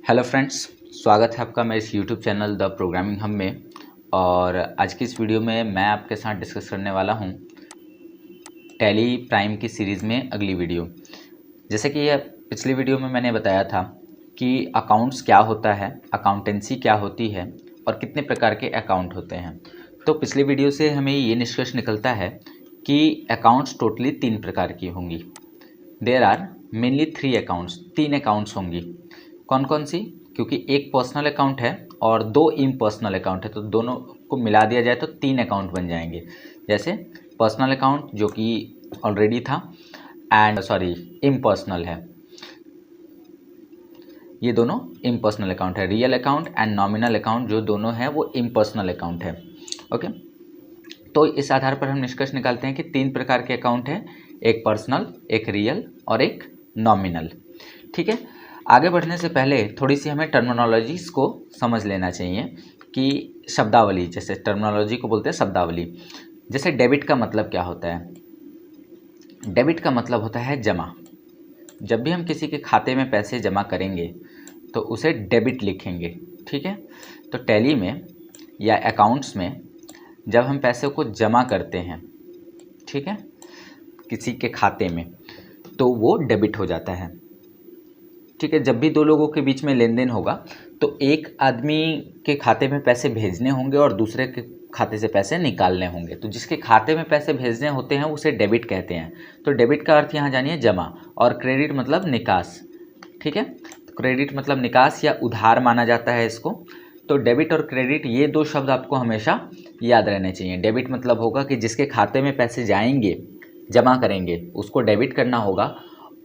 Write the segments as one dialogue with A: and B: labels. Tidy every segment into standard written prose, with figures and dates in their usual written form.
A: Hello friends, स्वागत है आपका मेरे इस यूट्यूब चैनल द प्रोग्रामिंग हम में। और आज की इस वीडियो में मैं आपके साथ डिस्कस करने वाला हूं टैली प्राइम की सीरीज़ में अगली वीडियो। जैसे कि पिछली वीडियो में मैंने बताया था कि अकाउंट्स क्या होता है, अकाउंटेंसी क्या होती है और कितने प्रकार के अकाउंट होते हैं। तो पिछली वीडियो से हमें ये निष्कर्ष निकलता है कि अकाउंट्स टोटली 3 प्रकार की होंगी। There are mainly 3 accounts, 3 accounts होंगी। कौन कौन सी? क्योंकि एक पर्सनल अकाउंट है और 2 इम्पर्सनल अकाउंट है, तो दोनों को मिला दिया जाए तो 3 अकाउंट बन जाएंगे। जैसे पर्सनल अकाउंट जो कि ऑलरेडी था एंड इम्पर्सनल है, ये दोनों इम्पर्सनल अकाउंट है। Real account and nominal account जो दोनों हैं वो इम्पर्सनल अकाउंट है। ओके, तो इस आधार पर हम निष्कर्ष निकालते हैं कि 3 प्रकार के अकाउंट हैं, एक पर्सनल, एक रियल और एक नॉमिनल। ठीक है, आगे बढ़ने से पहले थोड़ी सी हमें टर्मिनोलॉजीज़ को समझ लेना चाहिए कि शब्दावली, जैसे टर्मिनोलॉजी को बोलते हैं शब्दावली। जैसे डेबिट का मतलब क्या होता है? डेबिट का मतलब होता है जमा। जब भी हम किसी के खाते में पैसे जमा करेंगे तो उसे डेबिट लिखेंगे। ठीक है, तो टैली में या अकाउंट्स में जब हम पैसे को जमा करते हैं, ठीक है, किसी के खाते में, तो वो डेबिट हो जाता है। ठीक है, जब भी 2 लोगों के बीच में लेन देन होगा तो एक आदमी के खाते में पैसे भेजने होंगे और दूसरे के खाते से पैसे निकालने होंगे। तो जिसके खाते में पैसे भेजने होते हैं उसे डेबिट कहते हैं। तो डेबिट का अर्थ यहाँ जानिए जमा, और क्रेडिट मतलब निकास। ठीक है, तो क्रेडिट मतलब निकास या उधार माना जाता है इसको। तो डेबिट और क्रेडिट ये 2 शब्द आपको हमेशा याद रहने चाहिए। डेबिट मतलब होगा कि जिसके खाते में पैसे जाएंगे, जमा करेंगे, उसको डेबिट करना होगा,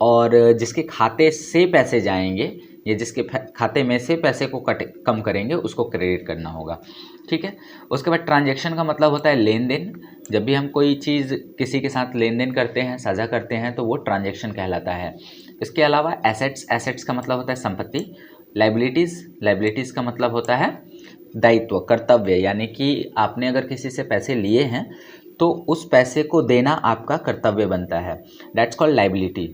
A: और जिसके खाते से पैसे जाएंगे या जिसके खाते में से पैसे को कम करेंगे उसको क्रेडिट करना होगा। ठीक है, उसके बाद ट्रांजैक्शन का मतलब होता है लेन देन। जब भी हम कोई चीज़ किसी के साथ लेन देन करते हैं, साझा करते हैं, तो वो ट्रांजैक्शन कहलाता है। इसके अलावा एसेट्स, एसेट्स का मतलब होता है संपत्ति। लाइबिलिटीज़, लाइबिलिटीज़ का मतलब होता है दायित्व, कर्तव्य, यानी कि आपने अगर किसी से पैसे लिए हैं तो उस पैसे को देना आपका कर्तव्य बनता है, दैट्स कॉल्ड लाइबिलिटी।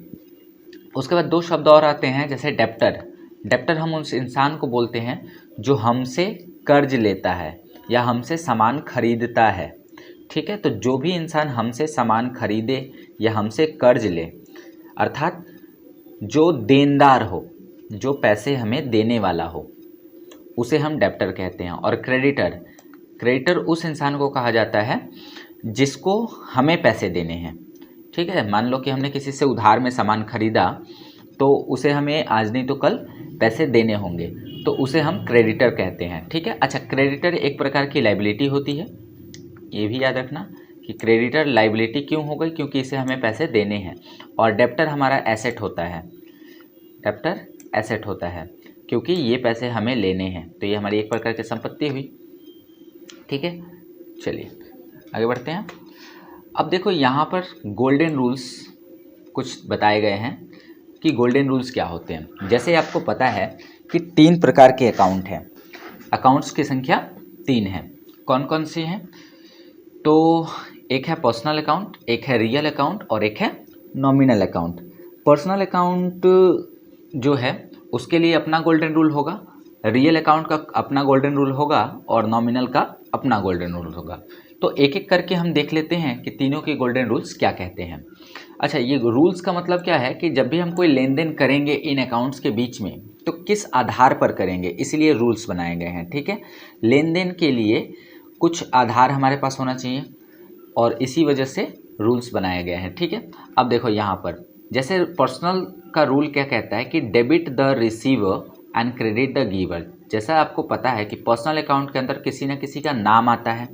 A: उसके बाद 2 शब्द और आते हैं, जैसे डेप्टर। डेप्टर हम उस इंसान को बोलते हैं जो हमसे कर्ज लेता है या हमसे सामान खरीदता है। ठीक है, तो जो भी इंसान हमसे सामान खरीदे या हमसे कर्ज ले, अर्थात जो देनदार हो, जो पैसे हमें देने वाला हो, उसे हम डेप्टर कहते हैं। और क्रेडिटर, क्रेडिटर उस इंसान को कहा जाता है जिसको हमें पैसे देने हैं। ठीक है, मान लो कि हमने किसी से उधार में सामान खरीदा, तो उसे हमें आज नहीं तो कल पैसे देने होंगे, तो उसे हम क्रेडिटर कहते हैं। ठीक है, अच्छा, क्रेडिटर एक प्रकार की लाइबिलिटी होती है, ये भी याद रखना कि क्रेडिटर लाइबिलिटी क्यों हो गई, क्योंकि इसे हमें पैसे देने हैं। और डेप्टर हमारा एसेट होता है, डेप्टर एसेट होता है क्योंकि ये पैसे हमें लेने हैं, तो ये हमारी एक प्रकार की संपत्ति हुई। ठीक है, चलिए आगे बढ़ते हैं। अब देखो यहाँ पर गोल्डन रूल्स कुछ बताए गए हैं कि गोल्डन रूल्स क्या होते हैं। जैसे आपको पता है कि 3 प्रकार के अकाउंट हैं, अकाउंट्स की संख्या 3 है। कौन कौन सी हैं? तो एक है पर्सनल अकाउंट, एक है रियल अकाउंट और एक है नॉमिनल अकाउंट। पर्सनल अकाउंट जो है उसके लिए अपना गोल्डन रूल होगा, रियल अकाउंट का अपना गोल्डन रूल होगा और नॉमिनल का अपना गोल्डन रूल होगा। तो एक एक करके हम देख लेते हैं कि तीनों के गोल्डन रूल्स क्या कहते हैं। अच्छा, ये रूल्स का मतलब क्या है कि जब भी हम कोई लेन देन करेंगे इन अकाउंट्स के बीच में तो किस आधार पर करेंगे, इसलिए रूल्स बनाए गए हैं। ठीक है, लेन देन के लिए कुछ आधार हमारे पास होना चाहिए और इसी वजह से रूल्स बनाए गए हैं। ठीक है, अब देखो यहाँ पर जैसे पर्सनल का रूल क्या कहता है कि debit the receiver and credit the giver. जैसा आपको पता है कि पर्सनल अकाउंट के अंदर किसी न किसी का नाम आता है,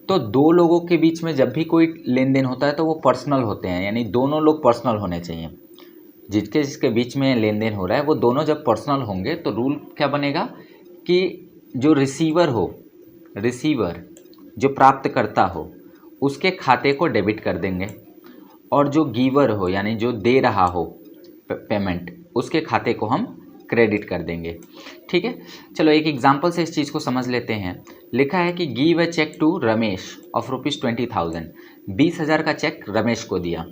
A: तो 2 लोगों के बीच में जब भी कोई लेन देन होता है तो वो पर्सनल होते हैं, यानी दोनों लोग पर्सनल होने चाहिए। जिसके जिसके बीच में लेन देन हो रहा है वो दोनों जब पर्सनल होंगे तो रूल क्या बनेगा कि जो रिसीवर हो, रिसीवर जो प्राप्तकर्ता हो, उसके खाते को डेबिट कर देंगे, और जो गिवर हो यानी जो दे रहा हो पेमेंट, उसके खाते को हम क्रेडिट कर देंगे। ठीक है, चलो एक एग्जांपल से इस चीज़ को समझ लेते हैं। लिखा है कि give a cheque to Ramesh of ₹20,000, 20,000 का चेक रमेश को दिया।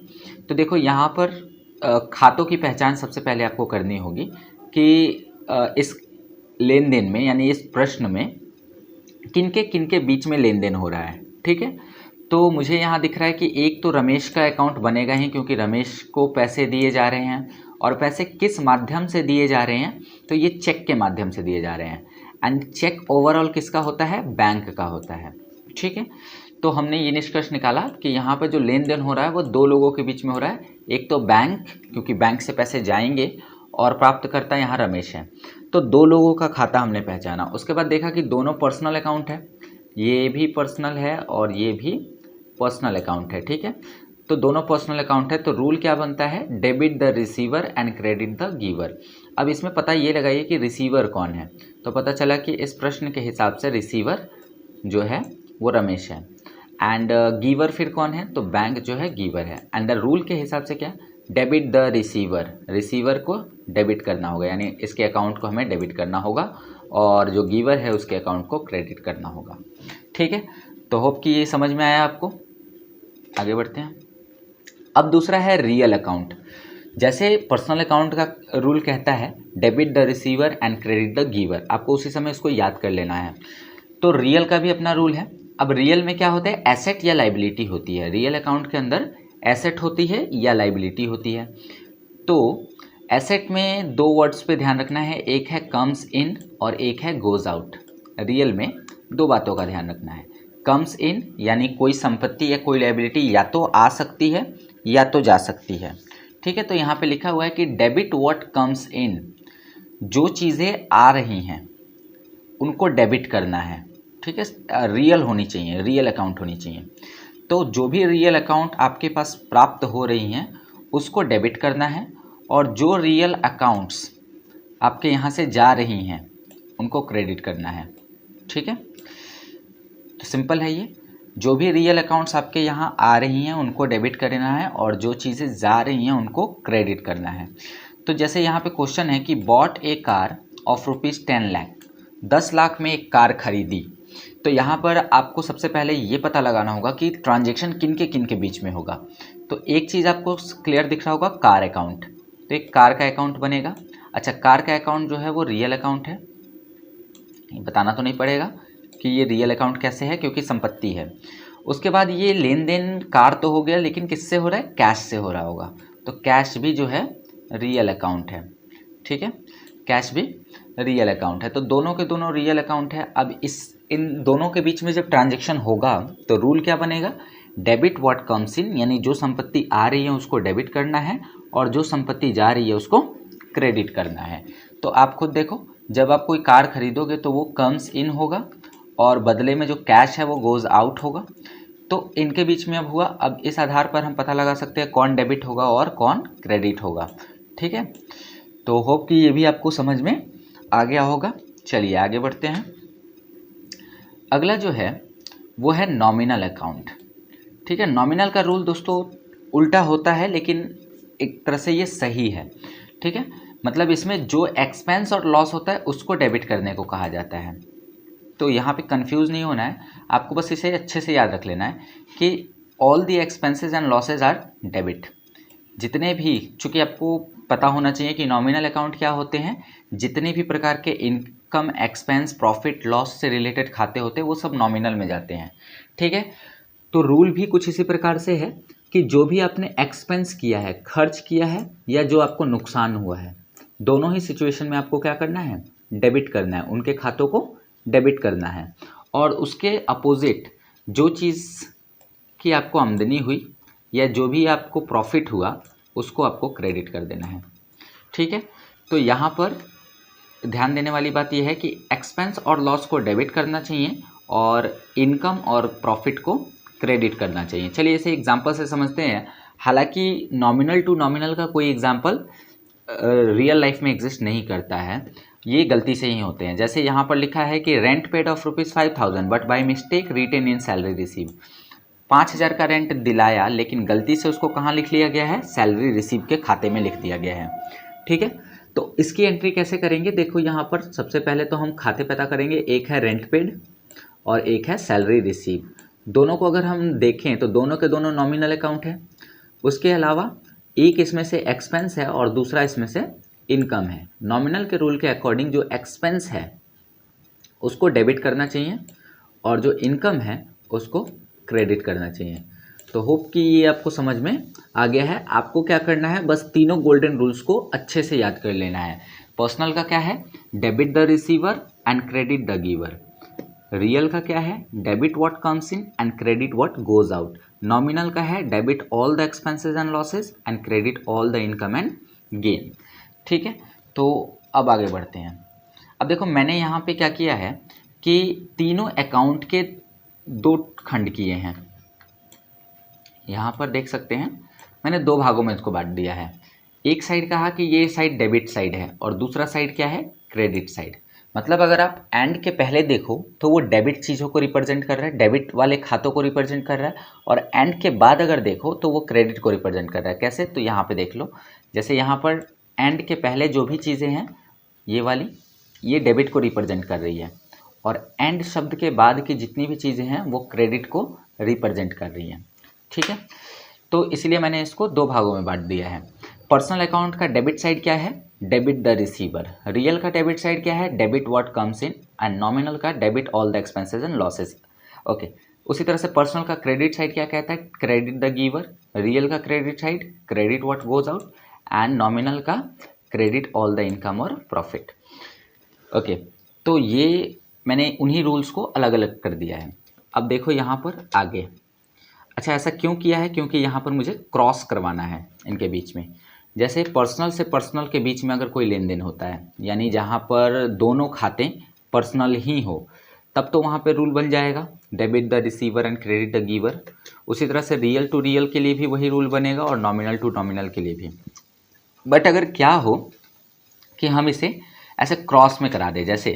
A: तो देखो यहाँ पर खातों की पहचान सबसे पहले आपको करनी होगी कि इस लेन देन में यानी इस प्रश्न में किनके बीच में लेन देन हो रहा है। ठीक है, तो मुझे यहाँ दिख रहा है कि एक तो रमेश का अकाउंट बनेगा ही, क्योंकि रमेश को पैसे दिए जा रहे हैं, और पैसे किस माध्यम से दिए जा रहे हैं, तो ये चेक के माध्यम से दिए जा रहे हैं। एंड चेक ओवरऑल किसका होता है, बैंक का होता है। ठीक है, तो हमने ये निष्कर्ष निकाला कि यहाँ पर जो लेन देन हो रहा है वो दो लोगों के बीच में हो रहा है। एक तो बैंक, क्योंकि बैंक से पैसे जाएंगे, और प्राप्तकर्ता यहाँ रमेश है। तो दो लोगों का खाता हमने पहचाना। उसके बाद देखा कि दोनों पर्सनल अकाउंट है, ये भी पर्सनल है और ये भी पर्सनल अकाउंट है। ठीक है, तो दोनों पर्सनल अकाउंट है, तो रूल क्या बनता है, debit the receiver and credit the giver. अब इसमें पता ये लगाइए कि रिसीवर कौन है, तो पता चला कि इस प्रश्न के हिसाब से रिसीवर जो है वो रमेश है, एंड गिवर फिर कौन है, तो बैंक जो है गिवर है। एंड द रूल के हिसाब से क्या, डेबिट द रिसीवर, रिसीवर को डेबिट करना होगा, यानी इसके अकाउंट को हमें डेबिट करना होगा, और जो गिवर है उसके अकाउंट को क्रेडिट करना होगा। ठीक है, तो होप कि ये समझ में आया आपको। आगे बढ़ते हैं। अब दूसरा है रियल अकाउंट। जैसे पर्सनल अकाउंट का रूल कहता है debit the receiver and credit the giver, आपको उसी समय इसको याद कर लेना है। तो रियल का भी अपना रूल है। अब रियल में क्या होता है, एसेट या लाइबिलिटी होती है। रियल अकाउंट के अंदर एसेट होती है या लाइबिलिटी होती है। तो एसेट में दो वर्ड्स पे ध्यान रखना है, एक है कम्स इन और एक है गोज आउट। रियल में दो बातों का ध्यान रखना है। कम्स इन यानी कोई संपत्ति या कोई लाइबिलिटी या तो आ सकती है या तो जा सकती है। ठीक है, तो यहाँ पे लिखा हुआ है कि डेबिट व्हाट कम्स इन, जो चीज़ें आ रही हैं उनको डेबिट करना है। ठीक है, रियल होनी चाहिए, रियल अकाउंट होनी चाहिए। तो जो भी रियल अकाउंट आपके पास प्राप्त हो रही हैं उसको डेबिट करना है, और जो रियल अकाउंट्स आपके यहाँ से जा रही हैं उनको क्रेडिट करना है। ठीक है, तो सिंपल है ये, जो भी रियल अकाउंट्स आपके यहाँ आ रही हैं उनको डेबिट करना है, और जो चीज़ें जा रही हैं उनको क्रेडिट करना है। तो जैसे यहाँ पे क्वेश्चन है कि bot A car of ₹10 lakh, 10 lakh में एक कार खरीदी। तो यहाँ पर आपको सबसे पहले ये पता लगाना होगा कि ट्रांजैक्शन किन के बीच में होगा। तो एक चीज़ आपको क्लियर दिख रहा होगा, कार अकाउंट, तो एक कार का अकाउंट बनेगा। अच्छा, कार का अकाउंट जो है वो रियल अकाउंट है, बताना तो नहीं पड़ेगा कि ये रियल अकाउंट कैसे है, क्योंकि संपत्ति है। उसके बाद ये लेन देन कार तो हो गया, लेकिन किससे हो रहा है, कैश से हो रहा होगा, तो कैश भी जो है रियल अकाउंट है। ठीक है, कैश भी रियल अकाउंट है, तो दोनों के दोनों रियल अकाउंट है। अब इन दोनों के बीच में जब ट्रांजैक्शन होगा तो रूल क्या बनेगा, डेबिट व्हाट कम्स इन, यानी जो संपत्ति आ रही है उसको डेबिट करना है, और जो संपत्ति जा रही है उसको क्रेडिट करना है। तो आप खुद देखो, जब आप कोई कार खरीदोगे तो वो कम्स इन होगा, और बदले में जो कैश है वो गोज़ आउट होगा। तो इनके बीच में अब हुआ, अब इस आधार पर हम पता लगा सकते हैं कौन डेबिट होगा और कौन क्रेडिट होगा। ठीक है, तो होप कि ये भी आपको समझ में आ गया होगा। चलिए आगे बढ़ते हैं। अगला जो है वो है नॉमिनल अकाउंट। ठीक है, नॉमिनल का रूल दोस्तों उल्टा होता है, लेकिन एक तरह से ये सही है। ठीक है, मतलब इसमें जो एक्सपेंस और लॉस होता है उसको डेबिट करने को कहा जाता है। तो यहाँ पे कंफ्यूज नहीं होना है, आपको बस इसे अच्छे से याद रख लेना है कि all the expenses and losses are debit. जितने भी, चूँकि आपको पता होना चाहिए कि नॉमिनल अकाउंट क्या होते हैं, जितने भी प्रकार के इनकम, एक्सपेंस, प्रॉफिट, लॉस से रिलेटेड खाते होते हैं वो सब नॉमिनल में जाते हैं। ठीक है, तो रूल भी कुछ इसी प्रकार से है कि जो भी आपने एक्सपेंस किया है, खर्च किया है, या जो आपको नुकसान हुआ है, दोनों ही सिचुएशन में आपको क्या करना है, डेबिट करना है, उनके खातों को डेबिट करना है। और उसके अपोजिट जो चीज़ की आपको आमदनी हुई या जो भी आपको प्रॉफिट हुआ उसको आपको क्रेडिट कर देना है। ठीक है, तो यहाँ पर ध्यान देने वाली बात यह है कि एक्सपेंस और लॉस को डेबिट करना चाहिए और इनकम और प्रॉफिट को क्रेडिट करना चाहिए। चलिए इसे एग्जांपल से समझते हैं। हालांकि नॉमिनल टू नॉमिनल का कोई एग्जांपल रियल लाइफ में एग्जिस्ट नहीं करता है, ये गलती से ही होते हैं। जैसे यहाँ पर लिखा है कि rent paid of ₹5000 but by mistake written in salary receive. 5000 का रेंट दिलाया, लेकिन गलती से उसको कहाँ लिख लिया गया है, सैलरी रिसीव के खाते में लिख दिया गया है। ठीक है, तो इसकी एंट्री कैसे करेंगे, देखो यहाँ पर सबसे पहले तो हम खाते पता करेंगे। एक है रेंट पेड और एक है सैलरी रिसीव। दोनों को अगर हम देखें तो दोनों के दोनों नॉमिनल अकाउंट है। उसके अलावा एक इसमें से एक्सपेंस है और दूसरा इसमें से इनकम है, नॉमिनल के रूल के अकॉर्डिंग जो एक्सपेंस है उसको डेबिट करना चाहिए और जो इनकम है उसको क्रेडिट करना चाहिए। तो होप कि ये आपको समझ में आ गया है। आपको क्या करना है, बस तीनों गोल्डन रूल्स को अच्छे से याद कर लेना है। पर्सनल का क्या है, debit the receiver and credit the giver. Real का क्या है, debit what comes in and credit what goes out. Nominal का है debit all the expenses and losses and credit all the income and gain. ठीक है, तो अब आगे बढ़ते हैं। अब देखो मैंने यहाँ पे क्या किया है कि तीनों अकाउंट के दो खंड किए हैं। यहाँ पर देख सकते हैं मैंने दो भागों में इसको बांट दिया है। एक साइड कहा कि ये साइड डेबिट साइड है और दूसरा साइड क्या है, क्रेडिट साइड। मतलब अगर आप एंड के पहले देखो तो वो डेबिट चीज़ों को रिप्रेजेंट कर रहा है, डेबिट वाले खातों को रिप्रेजेंट कर रहा है, और एंड के बाद अगर देखो तो वो क्रेडिट को रिप्रेजेंट कर रहा है। कैसे, तो यहाँ पे देख लो, जैसे यहाँ पर एंड के पहले जो भी चीज़ें हैं ये वाली, ये डेबिट को रिप्रेजेंट कर रही है, और एंड शब्द के बाद की जितनी भी चीज़ें हैं वो क्रेडिट को रिप्रेजेंट कर रही हैं। ठीक है, तो इसलिए मैंने इसको दो भागों में बांट दिया है। पर्सनल अकाउंट का डेबिट साइड क्या है, डेबिट द रिसीवर। रियल का डेबिट साइड क्या है, debit what comes in, and nominal का debit all the expenses and losses. Okay, उसी तरह से पर्सनल का क्रेडिट साइड क्या कहता है, क्रेडिट द गिवर। रियल का credit side credit what goes out, and nominal का क्रेडिट ऑल द इनकम और प्रॉफिट। ओके, तो ये मैंने उन्हीं रूल्स को अलग अलग कर दिया है। अब देखो यहाँ पर आगे, अच्छा ऐसा क्यों किया है, क्योंकि यहाँ पर मुझे क्रॉस करवाना है इनके बीच में। जैसे पर्सनल से पर्सनल के बीच में अगर कोई लेन देन होता है, यानी जहाँ पर दोनों खाते पर्सनल ही हो, तब तो वहाँ पे रूल बन जाएगा debit the receiver and credit the giver. उसी तरह से रियल टू रियल के लिए भी वही रूल बनेगा और नॉमिनल टू नॉमिनल के लिए भी। बट अगर क्या हो कि हम इसे ऐसे क्रॉस में करा दें, जैसे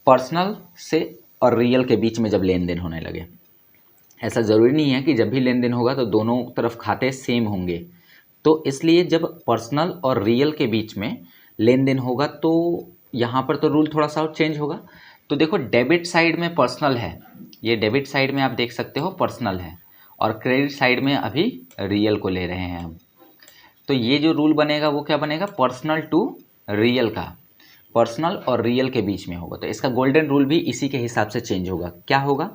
A: पर्सनल से और रियल के बीच में जब लेन देन होने लगे, ऐसा ज़रूरी नहीं है कि जब भी लेन देन होगा तो दोनों तरफ खाते सेम होंगे। तो इसलिए जब पर्सनल और रियल के बीच में लेन देन होगा तो यहाँ पर तो रूल थोड़ा सा और चेंज होगा। तो देखो डेबिट साइड में पर्सनल है, ये डेबिट साइड में आप देख सकते हो पर्सनल है, और क्रेडिट साइड में अभी रियल को ले रहे हैं हम। तो ये जो रूल बनेगा वो क्या बनेगा, पर्सनल टू रियल का, पर्सनल और रियल के बीच में होगा। तो इसका गोल्डन रूल भी इसी के हिसाब से चेंज होगा। क्या होगा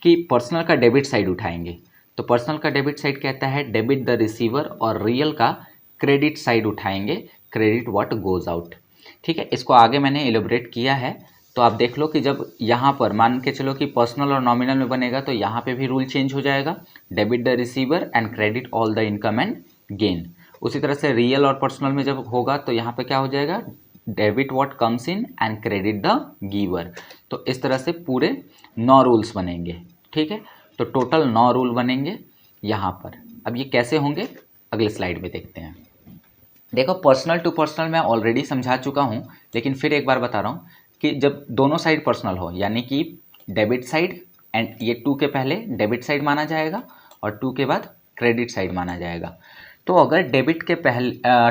A: कि पर्सनल का डेबिट साइड उठाएंगे, तो पर्सनल का डेबिट साइड कहता है डेबिट द रिसीवर, और रियल का क्रेडिट साइड उठाएंगे क्रेडिट व्हाट गोज आउट। ठीक है, इसको आगे मैंने एलोबरेट किया है। तो आप देख लो कि जब यहाँ पर मान के चलो कि पर्सनल और नॉमिनल में बनेगा तो यहाँ पे भी रूल चेंज हो जाएगा, debit the receiver and credit all the income and gain. उसी तरह से रियल और पर्सनल में जब होगा तो यहाँ पे क्या हो जाएगा, debit what comes in and credit the giver. तो इस तरह से पूरे 9 रूल्स बनेंगे। ठीक है, तो टोटल 9 रूल बनेंगे यहाँ पर। अब ये कैसे होंगे अगले स्लाइड में देखते हैं। देखो पर्सनल टू पर्सनल मैं ऑलरेडी समझा चुका हूँ, लेकिन फिर एक बार बता रहा हूँ कि जब दोनों साइड पर्सनल हो, यानी कि डेबिट साइड एंड ये 2 के पहले डेबिट साइड माना जाएगा और 2 के बाद क्रेडिट साइड माना जाएगा। तो अगर डेबिट के पहले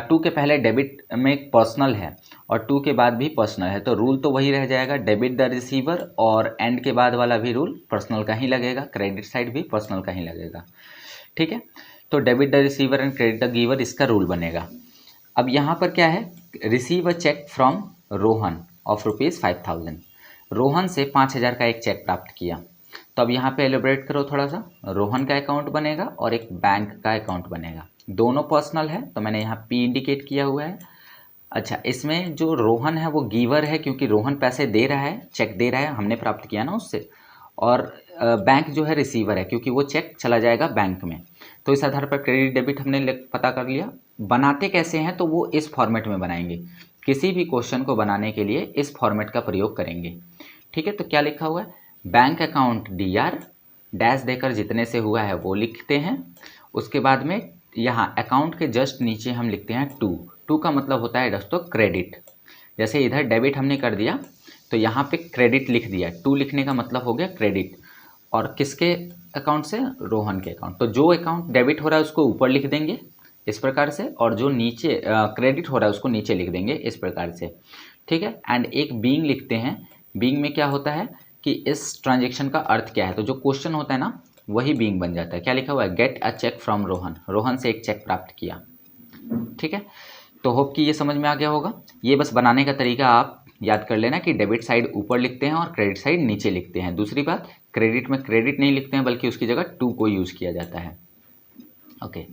A: 2 के पहले डेबिट में पर्सनल है और 2 के बाद भी पर्सनल है, तो रूल तो वही रह जाएगा डेबिट द रिसीवर, और एंड के बाद वाला भी रूल पर्सनल का ही लगेगा, क्रेडिट साइड भी पर्सनल का ही लगेगा। ठीक है, तो debit the receiver and credit the giver इसका रूल बनेगा। अब यहाँ पर क्या है, receive a cheque from Rohan of ₹5000। Rohan से 5000 का एक चेक प्राप्त किया। तो अब यहाँ पे एलिब्रेट करो थोड़ा सा, रोहन का अकाउंट बनेगा और एक बैंक का अकाउंट बनेगा, दोनों पर्सनल है, तो मैंने यहाँ पी इंडिकेट किया हुआ है। अच्छा, इसमें जो रोहन है वो गिवर है क्योंकि रोहन पैसे दे रहा है, चेक दे रहा है, हमने प्राप्त किया ना उससे, और बैंक जो है रिसीवर है क्योंकि वो चेक चला जाएगा बैंक में। तो इस आधार पर क्रेडिट डेबिट हमने पता कर लिया। बनाते कैसे हैं, तो वो इस फॉर्मेट में बनाएंगे, किसी भी क्वेश्चन को बनाने के लिए इस फॉर्मेट का प्रयोग करेंगे। ठीक है, तो क्या लिखा हुआ है, बैंक अकाउंट DR डैश देकर जितने से हुआ है वो लिखते हैं। उसके बाद में यहाँ अकाउंट के जस्ट नीचे हम लिखते हैं 2 का मतलब होता है दोस्तों क्रेडिट। जैसे इधर डेबिट हमने कर दिया तो यहाँ पे क्रेडिट लिख दिया, 2 लिखने का मतलब हो गया क्रेडिट, और किसके अकाउंट से, रोहन के अकाउंट। तो जो अकाउंट डेबिट हो रहा है उसको ऊपर लिख देंगे इस प्रकार से, और जो नीचे क्रेडिट हो रहा है उसको नीचे लिख देंगे इस प्रकार से। ठीक है, एंड एक बीइंग लिखते हैं। बीइंग में क्या होता है कि इस ट्रांजेक्शन का अर्थ क्या है, तो जो क्वेश्चन होता है ना वही बीइंग बन जाता है। क्या लिखा हुआ है, get a cheque from Rohan, Rohan से एक चेक प्राप्त किया। ठीक है, तो होप कि ये समझ में आ गया होगा। ये बस बनाने का तरीका आप याद कर लेना कि डेबिट साइड ऊपर लिखते हैं और क्रेडिट साइड नीचे लिखते हैं। दूसरी बात, क्रेडिट में क्रेडिट नहीं लिखते हैं बल्कि उसकी जगह टू को यूज़ किया जाता है। ओके,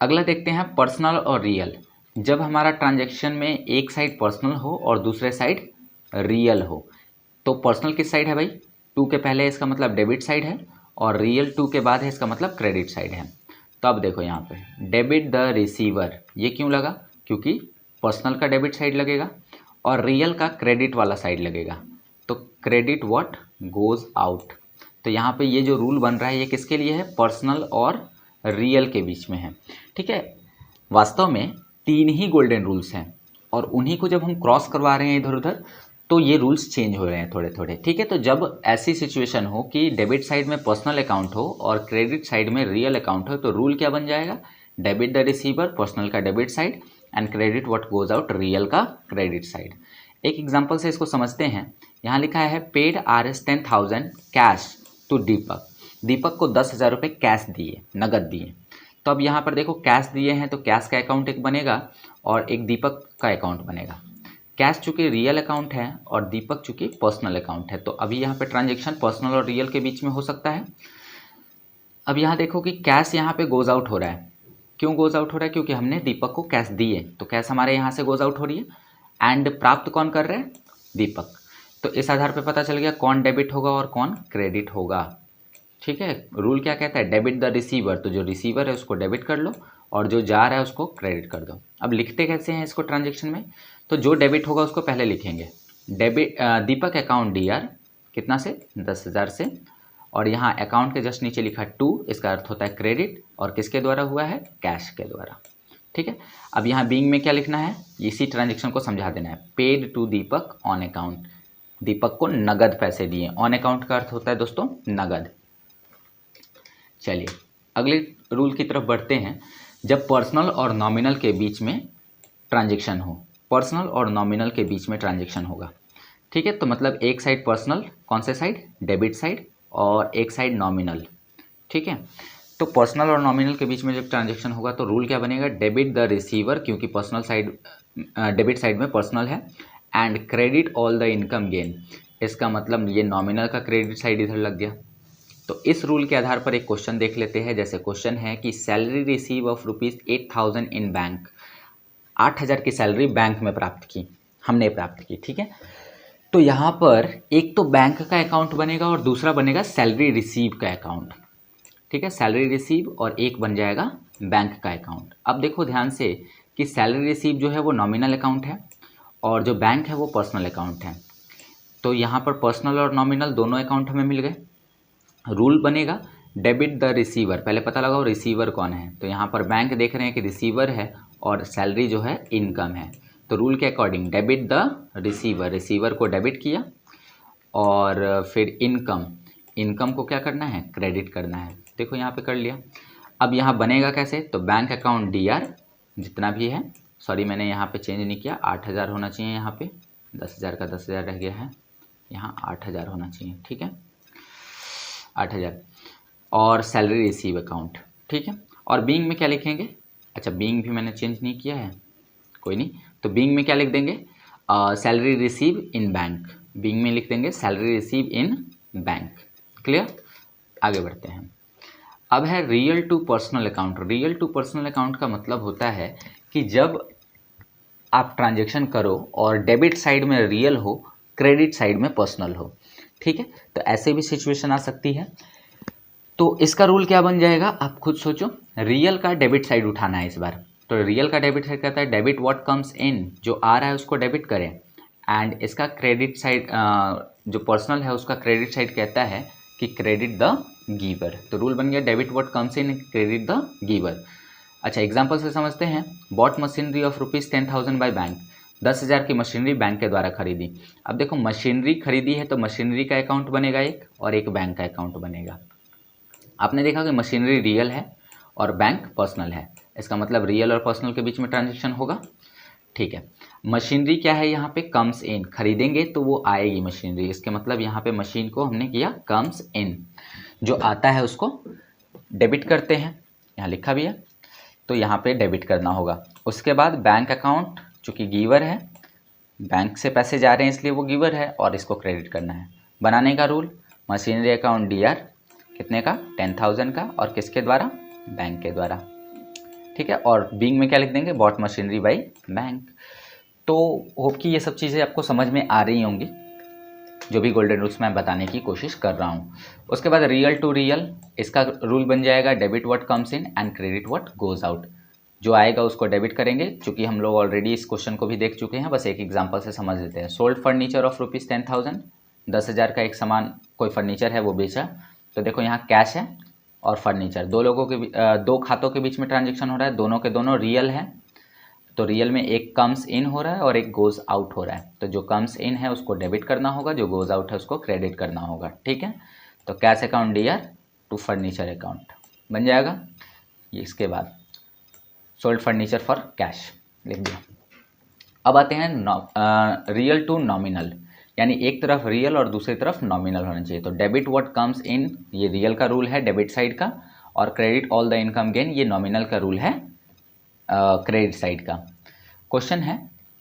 A: अगला देखते हैं पर्सनल और रियल। जब हमारा ट्रांजैक्शन में एक साइड पर्सनल हो और दूसरे साइड रियल हो, तो पर्सनल किस साइड है भाई? टू के पहले इसका मतलब डेबिट साइड है और रियल टू के बाद है इसका मतलब क्रेडिट साइड है। तो अब देखो यहाँ पे डेबिट द रिसीवर, ये क्यों लगा? क्योंकि पर्सनल का डेबिट साइड लगेगा और रियल का क्रेडिट वाला साइड लगेगा। तो क्रेडिट व्हाट गोज़ आउट। तो यहाँ पे ये जो रूल बन रहा है ये किसके लिए है? पर्सनल और रियल के बीच में है। ठीक है, वास्तव में 3 ही गोल्डन रूल्स हैं और उन्हीं को जब हम क्रॉस करवा रहे हैं इधर उधर तो ये रूल्स चेंज हो रहे हैं थोड़े थोड़े। ठीक है, तो जब ऐसी सिचुएशन हो कि डेबिट साइड में पर्सनल अकाउंट हो और क्रेडिट साइड में रियल अकाउंट हो, तो रूल क्या बन जाएगा? डेबिट द रिसीवर, पर्सनल का debit side, and credit what goes out, real का क्रेडिट साइड। एक एग्जांपल से इसको समझते हैं। यहाँ लिखा है पेड Rs 10,000 कैश टू दीपक। दीपक को 10,000 रुपये कैश दिए, नगद दिए। तो अब यहाँ पर देखो कैश दिए हैं तो कैश का अकाउंट एक बनेगा और एक दीपक का अकाउंट बनेगा। कैश चूँकि रियल अकाउंट है और दीपक चूँकि पर्सनल अकाउंट है, तो अभी यहाँ पे ट्रांजैक्शन पर्सनल और रियल के बीच में हो सकता है। अब यहाँ देखो कि कैश यहाँ पे गोज आउट हो रहा है। क्यों गोज आउट हो रहा है? क्योंकि हमने दीपक को कैश दिए, तो कैश हमारे यहाँ से गोज आउट हो रही है एंड प्राप्त कौन कर रहे हैं? दीपक। तो इस आधार पे पता चल गया कौन डेबिट होगा और कौन क्रेडिट होगा। ठीक है, रूल क्या कहता है? डेबिट द रिसीवर, तो जो रिसीवर है उसको डेबिट कर लो और जो जा रहा है उसको क्रेडिट कर दो। अब लिखते कैसे हैं इसको ट्रांजेक्शन में? तो जो डेबिट होगा उसको पहले लिखेंगे डेबिट दीपक अकाउंट डीआर कितना से? 10,000 से, और यहाँ अकाउंट के जस्ट नीचे लिखा टू, इसका अर्थ होता है क्रेडिट, और किसके द्वारा हुआ है? कैश के द्वारा। ठीक है, अब यहाँ बीइंग में क्या लिखना है? इसी ट्रांजेक्शन को समझा देना है। Paid to Deepak on account, Deepak को नगद पैसे दिए। ऑन अकाउंट का अर्थ होता है दोस्तों नगद। चलिए अगले रूल की तरफ बढ़ते हैं। जब पर्सनल और नॉमिनल के बीच में ट्रांजैक्शन हो, पर्सनल और नॉमिनल के बीच में ट्रांजैक्शन होगा। ठीक है, तो मतलब एक साइड पर्सनल, कौन से साइड? डेबिट साइड, और एक साइड नॉमिनल। ठीक है, तो पर्सनल और नॉमिनल के बीच में जब ट्रांजैक्शन होगा तो रूल क्या बनेगा? डेबिट द रिसीवर, क्योंकि पर्सनल साइड डेबिट साइड में पर्सनल है, and credit all the income gain. इसका मतलब ये नॉमिनल का क्रेडिट साइड इधर लग गया। तो इस रूल के आधार पर एक क्वेश्चन देख लेते हैं। जैसे क्वेश्चन है कि salary receive of ₹8,000 in bank. 8,000 की सैलरी बैंक में प्राप्त की, हमने प्राप्त की। ठीक है, तो यहाँ पर एक तो बैंक का अकाउंट बनेगा और दूसरा बनेगा सैलरी रिसीव का अकाउंट। ठीक है, सैलरी रिसीव और एक बन जाएगा बैंक का अकाउंट। अब देखो ध्यान से कि सैलरी रिसीव जो है वो नॉमिनल अकाउंट है और जो बैंक है वो पर्सनल अकाउंट है। तो यहाँ पर पर्सनल और नॉमिनल दोनों अकाउंट हमें मिल गए। रूल बनेगा डेबिट द रिसीवर, पहले पता लगाओ रिसीवर कौन है। तो यहाँ पर बैंक देख रहे हैं कि रिसीवर है और सैलरी जो है इनकम है। तो रूल के according debit the receiver, receiver को डेबिट किया, और फिर इनकम को क्या करना है? क्रेडिट करना है। देखो यहाँ पे कर लिया। अब यहाँ बनेगा कैसे? तो बैंक अकाउंट डीआर जितना भी है, सॉरी मैंने यहाँ पे चेंज नहीं किया, 8,000 होना चाहिए। यहाँ पे 10,000 का 10,000 रह गया है, यहाँ 8,000 होना चाहिए। ठीक है, 8,000 और सैलरी रिसीव अकाउंट। ठीक है, और बीइंग में क्या लिखेंगे? अच्छा, बीइंग भी मैंने चेंज नहीं किया है, कोई नहीं। तो बीइंग में क्या लिख देंगे? Salary receive in bank. Being में लिख देंगे salary receive in bank. Clear? आगे बढ़ते हैं। अब है real to personal account. Real to personal account का मतलब होता है कि जब आप ट्रांजैक्शन करो और डेबिट साइड में रियल हो, क्रेडिट साइड में पर्सनल हो। ठीक है, तो ऐसे भी सिचुएशन आ सकती है। तो इसका रूल क्या बन जाएगा? आप खुद सोचो। रियल का डेबिट साइड उठाना है इस बार। तो रियल का डेबिट साइड कहता है डेबिट व्हाट कम्स इन, जो आ रहा है उसको डेबिट करें, एंड इसका क्रेडिट साइड जो पर्सनल है उसका क्रेडिट साइड कहता है कि क्रेडिट द गिवर। तो रूल बन गया debit what comes in, credit the giver. अच्छा, एग्जाम्पल से समझते हैं। Bought machinery of ₹10,000 by bank. 10,000 की मशीनरी बैंक के द्वारा खरीदी। अब देखो मशीनरी खरीदी है तो मशीनरी का अकाउंट बनेगा एक और एक बैंक का अकाउंट बनेगा। आपने देखा कि मशीनरी रियल है और बैंक पर्सनल है, इसका मतलब रियल और पर्सनल के बीच में ट्रांजैक्शन होगा। ठीक है, मशीनरी क्या है? यहाँ पे कम्स इन, खरीदेंगे तो वो आएगी मशीनरी, इसके मतलब यहाँ पे मशीन को हमने किया कम्स इन, जो आता है उसको डेबिट करते हैं, यहाँ लिखा भी है। तो यहाँ पे डेबिट करना होगा। उसके बाद बैंक अकाउंट, चूँकि गिवर है, बैंक से पैसे जा रहे हैं इसलिए वो गिवर है और इसको क्रेडिट करना है। बनाने का रूल, मशीनरी अकाउंट DR कितने का 10,000 का, और किसके द्वारा, बैंक के द्वारा, ठीक है। और बीइंग में क्या लिख देंगे, बॉट मशीनरी बाई बैंक। तो होप कि ये सब चीज़ें आपको समझ में आ रही होंगी, जो भी गोल्डन रूल्स मैं बताने की कोशिश कर रहा हूँ। उसके बाद रियल टू रियल, इसका रूल बन जाएगा debit what comes in and credit what goes out. जो आएगा उसको डेबिट करेंगे, चूँकि हम लोग ऑलरेडी इस क्वेश्चन को भी देख चुके हैं, बस एक एग्जांपल से समझ लेते हैं। सोल्ड फर्नीचर ऑफ ₹10,000, 10,000 का एक सामान, कोई फर्नीचर है वो बेचा। तो देखो यहाँ कैश है और फर्नीचर, दो खातों के बीच में ट्रांजेक्शन हो रहा है, दोनों के दोनों रियल है। तो रियल में एक कम्स इन हो रहा है और एक गोज़ आउट हो रहा है। तो जो कम्स इन है उसको डेबिट करना होगा, जो गोज़ आउट है उसको क्रेडिट करना होगा, ठीक है। तो cash account DR to furniture account बन जाएगा। इसके बाद सोल्ड फर्नीचर फॉर कैश लिख दिया। अब आते हैं रियल टू नॉमिनल, यानी एक तरफ रियल और दूसरी तरफ नॉमिनल होना चाहिए। तो डेबिट व्हाट कम्स इन, ये रियल का रूल है डेबिट साइड का, और credit all the income gain, ये नॉमिनल का रूल है क्रेडिट साइड का। क्वेश्चन है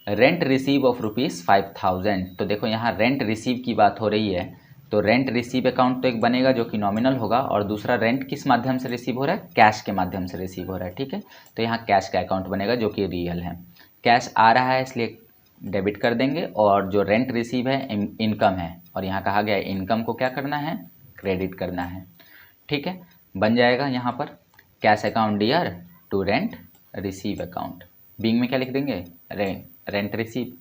A: रेंट रिसीव ऑफ ₹5,000। तो देखो यहाँ रेंट रिसीव की बात हो रही है, तो रेंट रिसीव अकाउंट तो एक बनेगा जो कि नॉमिनल होगा, और दूसरा रेंट किस माध्यम से रिसीव हो रहा है, कैश के माध्यम से रिसीव हो रहा है, ठीक है। तो यहाँ कैश का अकाउंट बनेगा जो कि रियल है। कैश आ रहा है इसलिए डेबिट कर देंगे, और जो रेंट रिसीव है इनकम है, और यहाँ कहा गया है इनकम को क्या करना है, क्रेडिट करना है, ठीक है। बन जाएगा यहाँ पर cash account DR to rent receive account. Being में क्या लिख देंगे, रेंट रिसीव।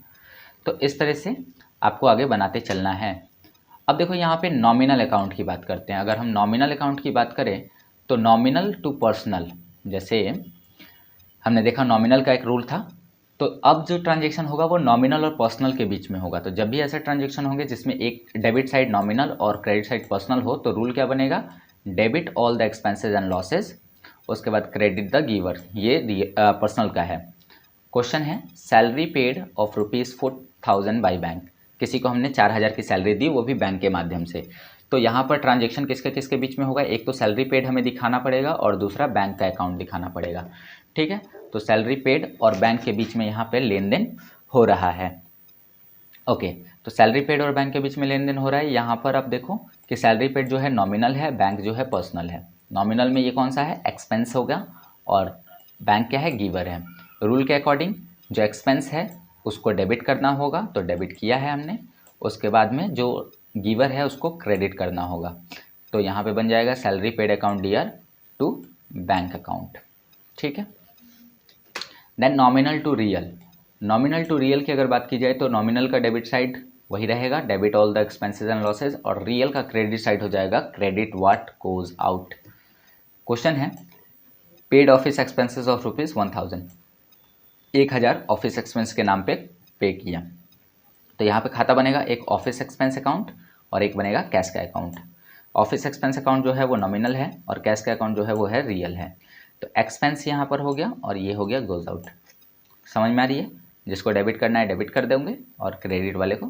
A: तो इस तरह से आपको आगे बनाते चलना है। अब देखो यहाँ पे नॉमिनल अकाउंट की बात करते हैं। अगर हम नॉमिनल अकाउंट की बात करें तो नॉमिनल टू पर्सनल, जैसे हमने देखा नॉमिनल का एक रूल था, तो अब जो ट्रांजेक्शन होगा वो नॉमिनल और पर्सनल के बीच में होगा। तो जब भी ऐसे ट्रांजेक्शन होंगे जिसमें एक डेबिट साइड नॉमिनल और क्रेडिट साइड पर्सनल हो, तो रूल क्या बनेगा, debit all the expenses and losses, उसके बाद क्रेडिट द गिवर, ये पर्सनल का है। क्वेश्चन है salary paid of ₹4,000 by bank, किसी को हमने 4,000 की सैलरी दी, वो भी बैंक के माध्यम से। तो यहाँ पर ट्रांजेक्शन किसके किसके बीच में होगा, एक तो सैलरी पेड हमें दिखाना पड़ेगा और दूसरा बैंक का अकाउंट दिखाना पड़ेगा, ठीक है। तो सैलरी पेड और बैंक के बीच में यहाँ पे लेन देन हो रहा है, ओके। तो सैलरी पेड और बैंक के बीच में लेन देन हो रहा है। यहाँ पर आप देखो कि सैलरी पेड जो है नॉमिनल है, बैंक जो है पर्सनल है। नॉमिनल में ये कौन सा है, एक्सपेंस होगा, और बैंक क्या है, गिवर है। रूल के अकॉर्डिंग जो एक्सपेंस है उसको डेबिट करना होगा, तो डेबिट किया है हमने। उसके बाद में जो गिवर है उसको क्रेडिट करना होगा। तो यहाँ पे बन जाएगा salary paid account DR to bank account, ठीक है। Then nominal to real, nominal to real की अगर बात की जाए तो नॉमिनल का डेबिट साइड वही रहेगा, debit all the expenses and losses, और रियल का क्रेडिट साइड हो जाएगा credit what goes out. Question है paid office expenses of ₹1,000, 1,000 office expense के नाम पे पे किया। तो यहाँ पे खाता बनेगा एक ऑफिस एक्सपेंस अकाउंट और एक बनेगा कैश का अकाउंट। ऑफिस एक्सपेंस अकाउंट जो है वो नॉमिनल है और कैश का अकाउंट जो है वो है रियल है। तो एक्सपेंस यहाँ पर हो गया और ये हो गया गोज आउट। समझ में आ रही है, जिसको डेबिट करना है डेबिट कर दोगे और क्रेडिट वाले को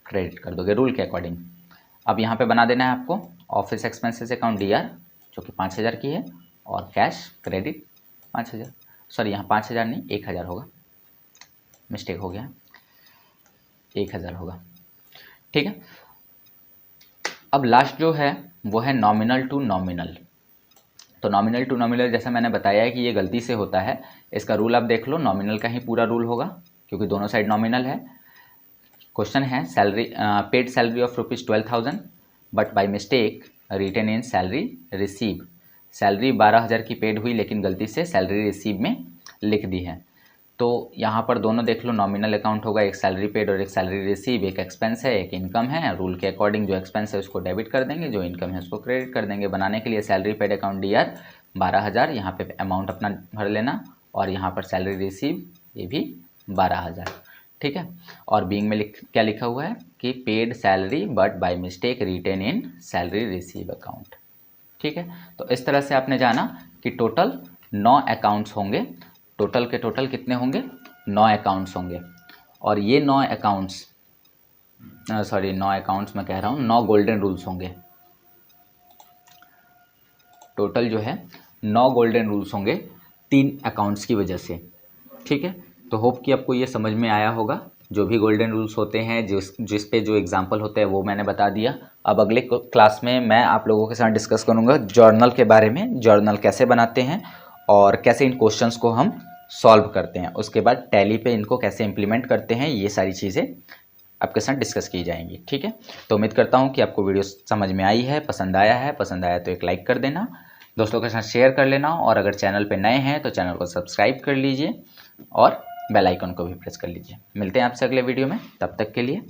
A: क्रेडिट कर दोगे रूल के अकॉर्डिंग। अब यहाँ पे बना देना है आपको ऑफिस एक्सपेंसेस अकाउंट DR जो कि 5,000 की है, और कैश क्रेडिट 5,000, सॉरी यहाँ 5,000 नहीं 1,000 होगा, मिस्टेक हो गया, 1,000 होगा, ठीक है। अब लास्ट जो है वो है नॉमिनल टू नॉमिनल। तो नॉमिनल टू नॉमिनल जैसा मैंने बताया है कि ये गलती से होता है, इसका रूल आप देख लो, नॉमिनल का ही पूरा रूल होगा क्योंकि दोनों साइड नॉमिनल है। क्वेश्चन है salary paid salary of ₹12,000 but by mistake written in salary receive. Salary 12,000 की पेड हुई लेकिन गलती से सैलरी रिसीव में लिख दी है। तो यहाँ पर दोनों देख लो, नॉमिनल अकाउंट होगा, एक सैलरी पेड और एक सैलरी रिसीव, एक एक्सपेंस है एक इनकम है। रूल के अकॉर्डिंग जो एक्सपेंस है उसको डेबिट कर देंगे, जो इनकम है उसको क्रेडिट कर देंगे। बनाने के लिए सैलरी पेड अकाउंट DR 12,000, यहाँ पे अमाउंट अपना भर लेना, और यहाँ पर सैलरी रिसीव ये भी 12,000, ठीक है। और बीइंग में क्या लिखा हुआ है कि paid salary but by mistake written in salary receive account, ठीक है। तो इस तरह से आपने जाना कि टोटल 9 अकाउंट्स होंगे। टोटल के टोटल कितने होंगे, 9 अकाउंट्स होंगे। और ये 9 अकाउंट्स, सॉरी 9 अकाउंट्स मैं कह रहा हूँ, 9 गोल्डन रूल्स होंगे। टोटल जो है 9 गोल्डन रूल्स होंगे। 3 अकाउंट्स की वजह से। ठीक है, तो होप कि आपको ये समझ में आया होगा। जो भी गोल्डन रूल्स होते हैं, जिस पे जो एग्जाम्पल होते हैं वो मैंने बता दिया। अब अगले क्लास में मैं आप लोगों के साथ डिस्कस करूँगा जर्नल के बारे में, जर्नल कैसे बनाते हैं और कैसे इन क्वेश्चंस को हम सॉल्व करते हैं। उसके बाद टैली पे इनको कैसे इम्प्लीमेंट करते हैं, ये सारी चीज़ें आपके साथ डिस्कस की जाएंगी। ठीक है, तो उम्मीद करता हूँ कि आपको वीडियो समझ में आई है, पसंद आया है। पसंद आया तो एक लाइक कर देना, दोस्तों के साथ शेयर कर लेना, और अगर चैनल पे नए हैं तो चैनल को सब्सक्राइब कर लीजिए और बेल आइकन को भी प्रेस कर लीजिए। मिलते हैं आपसे अगले वीडियो में, तब तक के लिए